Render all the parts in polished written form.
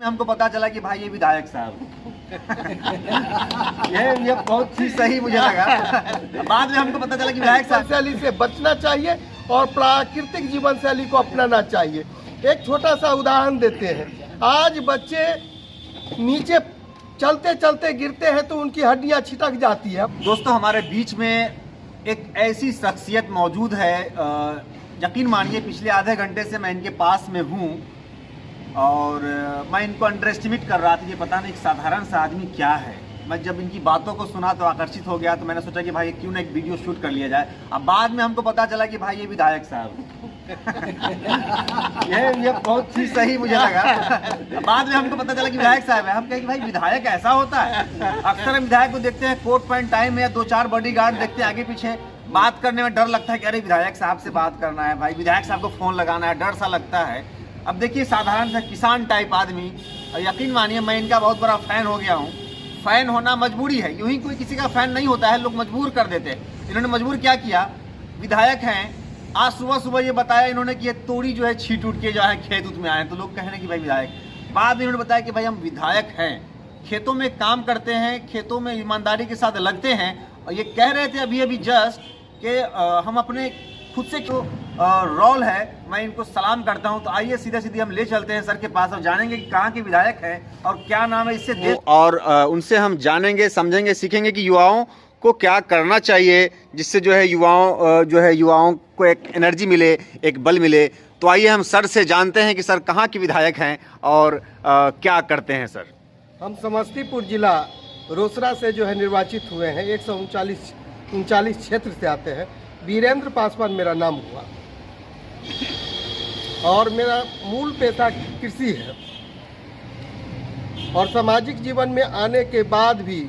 हमको पता चला कि भाई ये विधायक साहब ये बहुत ही सही मुझे लगा। बाद में हमको पता चला कि विधायक साहब शैली से बचना चाहिए और प्राकृतिक जीवन शैली को अपनाना चाहिए। एक छोटा सा उदाहरण देते हैं। आज बच्चे नीचे चलते चलते गिरते हैं तो उनकी हड्डियां छिटक जाती है। दोस्तों, हमारे बीच में एक ऐसी शख्सियत मौजूद है, यकीन मानिए पिछले आधे घंटे से मैं इनके पास में हूँ और मैं इनको अंडर एस्टिमेट कर रहा था। ये पता नहीं एक साधारण सा आदमी क्या है। मैं जब इनकी बातों को सुना तो आकर्षित हो गया, तो मैंने सोचा कि भाई क्यों ना एक वीडियो शूट कर लिया जाए। अब बाद में हमको पता चला कि भाई ये विधायक साहब ये बहुत ही सही मुझे लगा। बाद में हमको पता चला कि विधायक साहब है। हम कहे कि भाई विधायक ऐसा होता है। अक्सर हम विधायक को देखते हैं कोट पैंट टाई में या 2-4 बॉडीगार्ड देखते हैं आगे पीछे। बात करने में डर लगता है कि अरे विधायक साहब से बात करना है, भाई विधायक साहब को फोन लगाना है, डर सा लगता है। अब देखिए साधारण सा किसान टाइप आदमी, यकीन मानिए मैं इनका बहुत बड़ा फैन हो गया हूँ। फैन होना मजबूरी है, यूं ही कोई किसी का फैन नहीं होता है, लोग मजबूर कर देते हैं। इन्होंने मजबूर क्या किया, विधायक हैं, आज सुबह सुबह ये बताया इन्होंने कि ये तोड़ी जो है छीट उठ के जो है खेत उत में आए, तो लोग कह रहे हैं कि भाई विधायक। बाद में इन्होंने बताया कि भाई हम विधायक हैं, खेतों में काम करते हैं, खेतों में ईमानदारी के साथ लगते हैं। और ये कह रहे थे अभी अभी जस्ट कि हम अपने खुद से जो रोल है मैं इनको सलाम करता हूं। तो आइए सीधे सीधे हम ले चलते हैं सर के पास और जानेंगे कि कहाँ के विधायक हैं और क्या नाम है इससे देश, और उनसे हम जानेंगे, समझेंगे, सीखेंगे कि युवाओं को क्या करना चाहिए जिससे जो है युवाओं को एक एनर्जी मिले, एक बल मिले। तो आइए हम सर से जानते हैं कि सर कहाँ के विधायक हैं और क्या करते हैं। सर, हम समस्तीपुर जिला रोसड़ा से जो है निर्वाचित हुए हैं। 139 क्षेत्र से आते हैं। वीरेंद्र पासवान मेरा नाम हुआ और मेरा मूल पेशा कृषि है। और सामाजिक जीवन में आने के बाद भी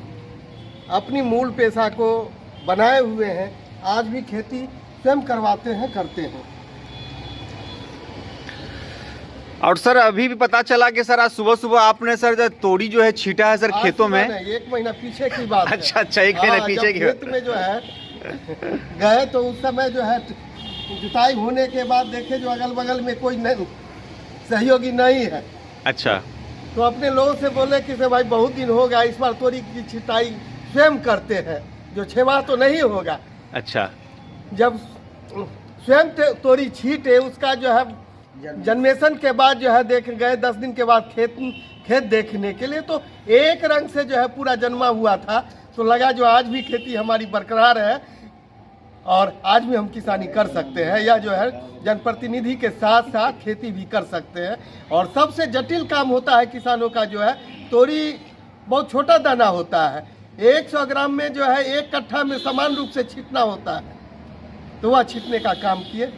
अपनी मूल पेशा को बनाए हुए हैं। आज भी खेती स्वयं करवाते हैं, करते हैं। और सर अभी भी पता चला कि सर आज सुबह सुबह आपने सर तोड़ी जो है छीटा है सर खेतों में। 1 महीना पीछे की बात है। अच्छा, 1 महीना पीछे की खेत में जो है गए तो उस समय जो है जुताई होने के बाद देखे जो अगल बगल में कोई नहीं सहयोगी नहीं है। अच्छा, तो अपने लोगों से बोले कि से भाई बहुत दिन हो गया, इस बार तोरी की छिटाई स्वयं करते हैं, जो छेवा तो नहीं होगा। अच्छा, जब स्वयं तोरी छीटे उसका जो है जन्मेशन के बाद जो है देख गए 10 दिन के बाद खेत देखने के लिए, तो एक रंग से जो है पूरा जन्मा हुआ था। तो लगा जो आज भी खेती हमारी बरकरार है और आज भी हम किसानी कर सकते हैं, या जो है जनप्रतिनिधि के साथ साथ खेती भी कर सकते हैं। और सबसे जटिल काम होता है किसानों का जो है, तोरी बहुत छोटा दाना होता है, 100 ग्राम में जो है 1 कट्ठा में समान रूप से छींटना होता है। तो वह छींटने का काम किए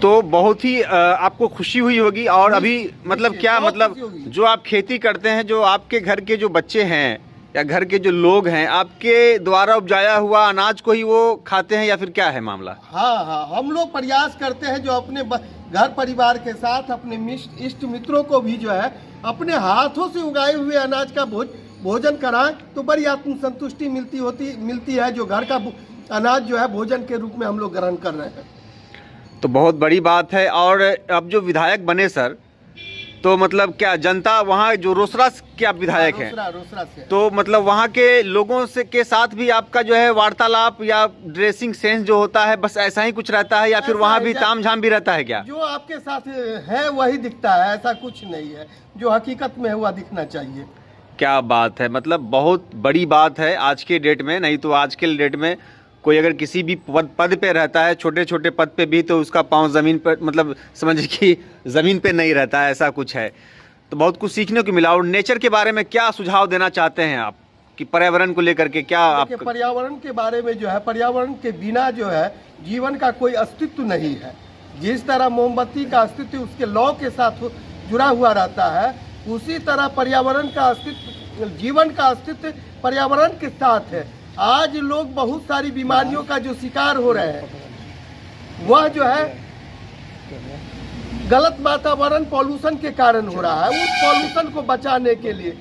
तो बहुत ही आपको खुशी हुई होगी। और अभी मतलब क्या, मतलब जो आप खेती करते हैं, जो आपके घर के जो बच्चे हैं या घर के जो लोग हैं, आपके द्वारा उपजाया हुआ अनाज को ही वो खाते हैं या फिर क्या है मामला? हाँ, हम लोग प्रयास करते हैं जो अपने घर परिवार के साथ अपने इष्ट मित्रों को भी जो है अपने हाथों से उगाए हुए अनाज का भोजन कराएं, तो बड़ी आत्मसंतुष्टि मिलती है। जो घर का अनाज जो है भोजन के रूप में हम लोग ग्रहण कर रहे हैं, तो बहुत बड़ी बात है। और अब जो विधायक बने सर, तो मतलब क्या जनता वहाँ जो रोसड़ा के आप विधायक हैं, रोसड़ा से, तो मतलब वहाँ के लोगों से के साथ भी आपका जो है वार्तालाप या ड्रेसिंग सेंस जो होता है बस ऐसा ही कुछ रहता है या फिर वहाँ भी तामझाम भी रहता है क्या? जो आपके साथ है वही दिखता है, ऐसा कुछ नहीं है। जो हकीकत में है वह दिखना चाहिए। क्या बात है, मतलब बहुत बड़ी बात है आज के डेट में। नहीं तो आज के डेट में कोई अगर किसी भी पद पे रहता है, छोटे छोटे पद पे भी, तो उसका पाँव ज़मीन पर, मतलब समझिए कि ज़मीन पे नहीं रहता है, ऐसा कुछ है। तो बहुत कुछ सीखने को मिला। और नेचर के बारे में क्या सुझाव देना चाहते हैं आप कि पर्यावरण को लेकर के क्या आप? पर्यावरण के बारे में जो है, पर्यावरण के बिना जो है जीवन का कोई अस्तित्व नहीं है। जिस तरह मोमबत्ती का अस्तित्व उसके लौ के साथ जुड़ा हुआ रहता है, उसी तरह पर्यावरण का अस्तित्व, जीवन का अस्तित्व पर्यावरण के साथ है। आज लोग बहुत सारी बीमारियों का जो शिकार हो रहे हैं, वह जो है गलत वातावरण पॉल्यूशन के कारण हो रहा है। उस पॉल्यूशन को बचाने के लिए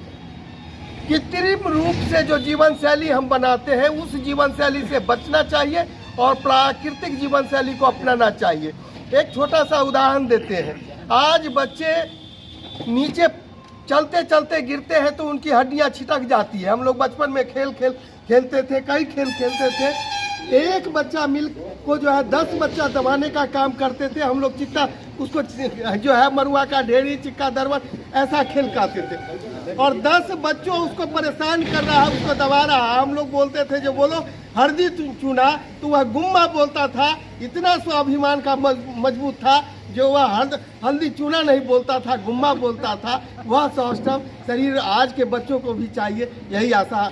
कृत्रिम रूप से जो जीवन शैली हम बनाते हैं, उस जीवन शैली से बचना चाहिए और प्राकृतिक जीवन शैली को अपनाना चाहिए। एक छोटा सा उदाहरण देते हैं। आज बच्चे नीचे चलते चलते गिरते हैं तो उनकी हड्डियां छिटक जाती है। हम लोग बचपन में खेलते थे, कई खेल खेलते थे। एक बच्चा मिल को जो है 10 बच्चा दबाने का काम करते थे। हम लोग चिट्टा उसको जो है मरुआ का ढेरी, चिक्का दरबार ऐसा खेल खाते थे और 10 बच्चों उसको परेशान कर रहा है, उसको दबा रहा है। हम लोग बोलते थे जो बोलो हरदी चूना, तो वह गुम्मा बोलता था। इतना स्वाभिमान का मजबूत था जो वह हल्दी चूना नहीं बोलता था, गुम्मा बोलता था। वह सौष्ठव शरीर आज के बच्चों को भी चाहिए, यही आशा।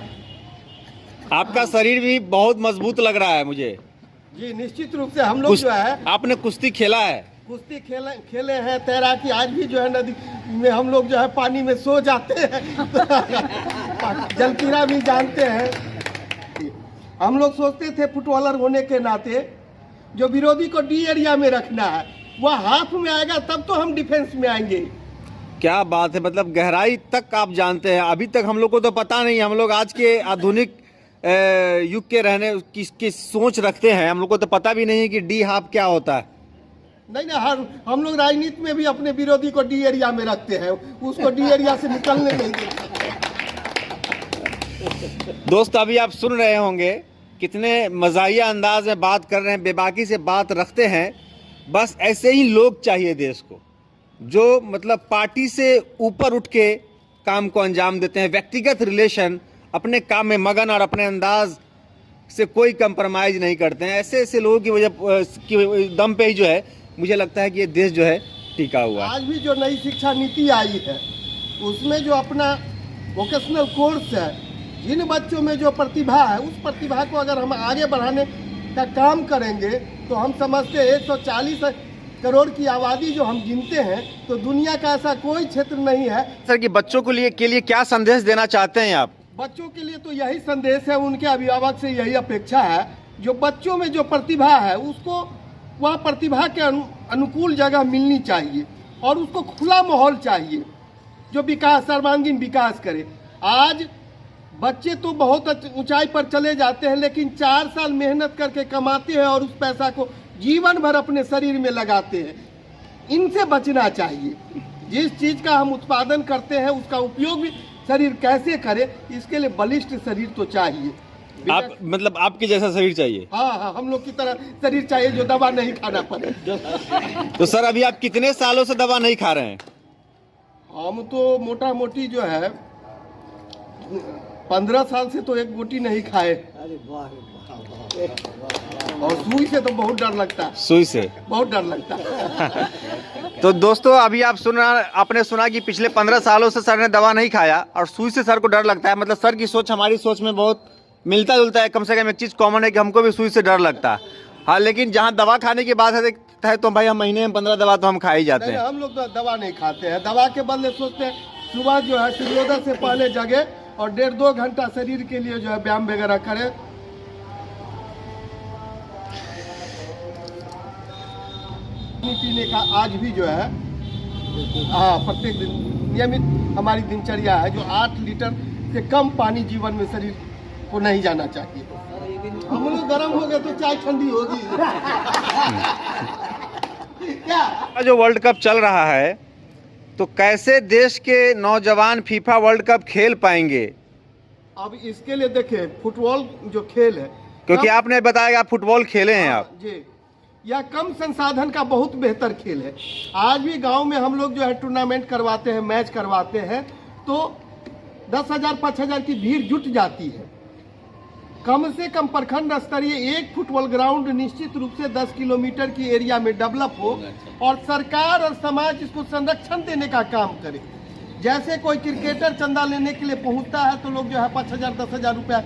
आपका शरीर भी बहुत मजबूत लग रहा है मुझे। जी निश्चित रूप से हम लोग जो है, आपने कुश्ती खेला है? कुश्ती खेले हैं, तैराकी आज भी जो है नदी में हम लोग जो है पानी में सो जाते हैं जलकीरा भी जानते हैं। हम लोग सोचते थे फुटबॉलर होने के नाते जो विरोधी को डी एरिया में रखना है, वह हाफ में आएगा तब तो हम डिफेंस में आएंगे। क्या बात है, मतलब गहराई तक आप जानते हैं। अभी तक हम लोग को तो पता नहीं, हम लोग आज के आधुनिक युग के रहने की सोच रखते हैं। हम लोग को तो पता भी नहीं है कि डी हाफ क्या होता है। नहीं, हम लोग राजनीति में भी अपने विरोधी को डी एरिया में रखते हैं, उसको डी एरिया से निकलने नहीं देते। दोस्त अभी आप सुन रहे होंगे कितने मज़ाहिया अंदाज में बात कर रहे हैं, बेबाकी से बात रखते हैं। बस ऐसे ही लोग चाहिए देश को, जो मतलब पार्टी से ऊपर उठ के काम को अंजाम देते हैं। व्यक्तिगत रिलेशन, अपने काम में मगन और अपने अंदाज से कोई कंप्रोमाइज़ नहीं करते हैं। ऐसे ऐसे लोगों की वजह की दम पे ही जो है मुझे लगता है कि ये देश जो है टिका हुआ है। आज भी जो नई शिक्षा नीति आई है उसमें जो अपना वोकेशनल कोर्स है, जिन बच्चों में जो प्रतिभा है, उस प्रतिभा को अगर हम आगे बढ़ाने का काम करेंगे तो हम समझते हैं 140 करोड़ की आबादी जो हम गिनते हैं तो दुनिया का ऐसा कोई क्षेत्र नहीं है। सर कि बच्चों के लिए क्या संदेश देना चाहते हैं आप? बच्चों के लिए तो यही संदेश है, उनके अभिभावक से यही अपेक्षा है, जो बच्चों में जो प्रतिभा है उसको वह प्रतिभा के अनुकूल जगह मिलनी चाहिए और उसको खुला माहौल चाहिए जो विकास, सर्वांगीण विकास करे। आज बच्चे तो बहुत ऊंचाई पर चले जाते हैं, लेकिन 4 साल मेहनत करके कमाते हैं और उस पैसा को जीवन भर अपने शरीर में लगाते हैं। इनसे बचना चाहिए। जिस चीज़ का हम उत्पादन करते हैं उसका उपयोग भी शरीर कैसे करे, इसके लिए बलिष्ठ शरीर तो चाहिए। आप मतलब आपके जैसा शरीर चाहिए? हाँ, हम लोग की तरह शरीर चाहिए जो दवा नहीं खाना पड़े। तो सर अभी आप कितने सालों से दवा नहीं खा रहे हैं? हम तो मोटा मोटी जो है 15 साल से तो एक गोटी नहीं खाए। और सुई से तो बहुत डर लगता है। सुई से बहुत डर लगता है। तो दोस्तों अभी आपने सुना कि पिछले 15 सालों से सर ने दवा नहीं खाया और सुई से सर को डर लगता है। मतलब सर की सोच हमारी सोच में बहुत मिलता जुलता है। कम से कम एक चीज़ कॉमन है कि हमको भी सुई से डर लगता है। हाँ, लेकिन जहाँ दवा खाने की बात है तो भाई हम महीने में 15 दवा तो हम खा ही जाते हैं। हम लोग तो दवा नहीं खाते हैं। दवा के बदले सोचते हैं सुबह जो है सूर्योदय से पहले जगे और 1.5-2 घंटा शरीर के लिए जो है व्यायाम वगैरह करें। पीने का आज भी जो है प्रत्येक दिन नियमित हमारी दिनचर्या है, जो 8 लीटर से कम पानी जीवन में शरीर को नहीं जाना चाहिए। हम लोग गर्म हो गए तो चाय ठंडी होगी। क्या जो वर्ल्ड कप चल रहा है तो कैसे देश के नौजवान फीफा वर्ल्ड कप खेल पाएंगे? अब इसके लिए देखिए फुटबॉल जो खेल है, क्योंकि आपने बताया आप फुटबॉल खेले हैं आप जी, यह कम संसाधन का बहुत बेहतर खेल है। आज भी गांव में हम लोग जो है टूर्नामेंट करवाते हैं, मैच करवाते हैं तो 10,000 5,000 की भीड़ जुट जाती है। कम से कम प्रखंड स्तरीय एक फुटबॉल ग्राउंड निश्चित रूप से 10 किलोमीटर की एरिया में डेवलप हो और सरकार और समाज इसको संरक्षण देने का काम करे। जैसे कोई क्रिकेटर चंदा लेने के लिए पहुंचता है तो लोग जो है 5,000 10,000 रुपया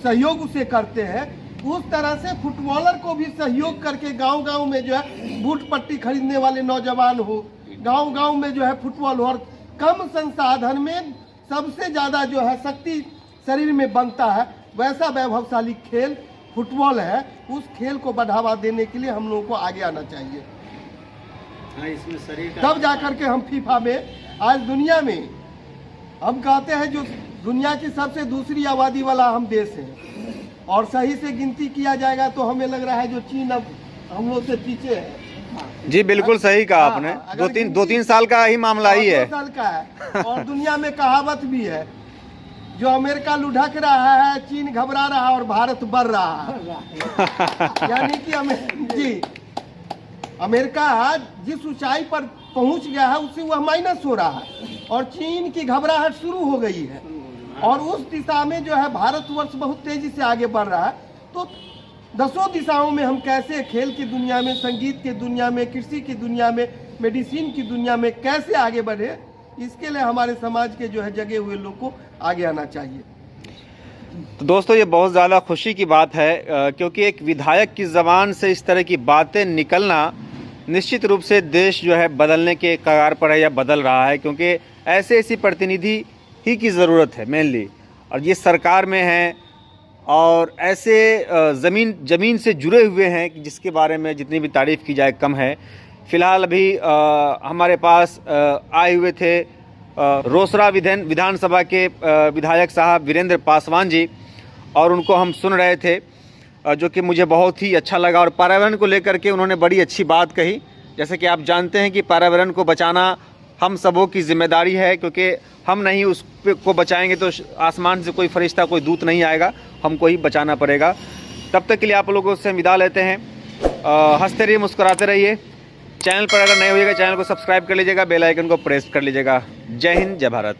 सहयोग उसे करते हैं, उस तरह से फुटबॉलर को भी सहयोग करके गांव-गांव में जो है बूट पट्टी खरीदने वाले नौजवान हो, गांव-गांव में जो है फुटबॉल हो और कम संसाधन में सबसे ज़्यादा जो है शक्ति शरीर में बनता है, वैसा वैभवशाली खेल फुटबॉल है। उस खेल को बढ़ावा देने के लिए हम लोगों को आगे आना चाहिए। इसमें शरीर तब जाकर के हम फीफा में आज दुनिया में हम कहते हैं जो दुनिया की सबसे दूसरी आबादी वाला हम देश हैं और सही से गिनती किया जाएगा तो हमें लग रहा है जो चीन अब हम लोग से पीछे है। जी बिल्कुल सही कहा हाँ, आपने। हाँ, अगर दो तीन साल का ही मामला ही है। 2 साल का है। और दुनिया में कहावत भी है, जो अमेरिका लुढ़क रहा है, चीन घबरा रहा है और भारत बढ़ रहा है। यानी कि जी अमेरिका जिस ऊंचाई पर पहुंच गया है उससे वह माइनस हो रहा है और चीन की घबराहट शुरू हो गई है और उस दिशा में जो है भारतवर्ष बहुत तेजी से आगे बढ़ रहा है। तो 10 दिशाओं में हम कैसे खेल की दुनिया में, संगीत की दुनिया में, कृषि की दुनिया में, मेडिसिन की दुनिया में कैसे आगे बढ़े, इसके लिए हमारे समाज के जो है जगे हुए लोग को आगे आना चाहिए। तो दोस्तों ये बहुत ज़्यादा खुशी की बात है क्योंकि एक विधायक की ज़बान से इस तरह की बातें निकलना निश्चित रूप से देश जो है बदलने के कगार पर है या बदल रहा है, क्योंकि ऐसे प्रतिनिधि ही की ज़रूरत है मेनली। और ये सरकार में हैं और ऐसे ज़मीन से जुड़े हुए हैं कि जिसके बारे में जितनी भी तारीफ़ की जाए कम है। फ़िलहाल अभी हमारे पास आए हुए थे रोसड़ा विधानसभा के विधायक साहब वीरेंद्र पासवान जी, और उनको हम सुन रहे थे जो कि मुझे बहुत ही अच्छा लगा। और पर्यावरण को लेकर के उन्होंने बड़ी अच्छी बात कही। जैसे कि आप जानते हैं कि पर्यावरण को बचाना हम सबों की जिम्मेदारी है, क्योंकि हम नहीं उसको बचाएंगे तो आसमान से कोई फरिश्ता, कोई दूत नहीं आएगा, हमको ही बचाना पड़ेगा। तब तक के लिए आप लोगों से विदा लेते हैं। हंसते रहिए, मुस्कुराते रहिए। चैनल पर अगर नए होइएगा चैनल को सब्सक्राइब कर लीजिएगा, बेल आइकन को प्रेस कर लीजिएगा। जय हिंद, जय भारत।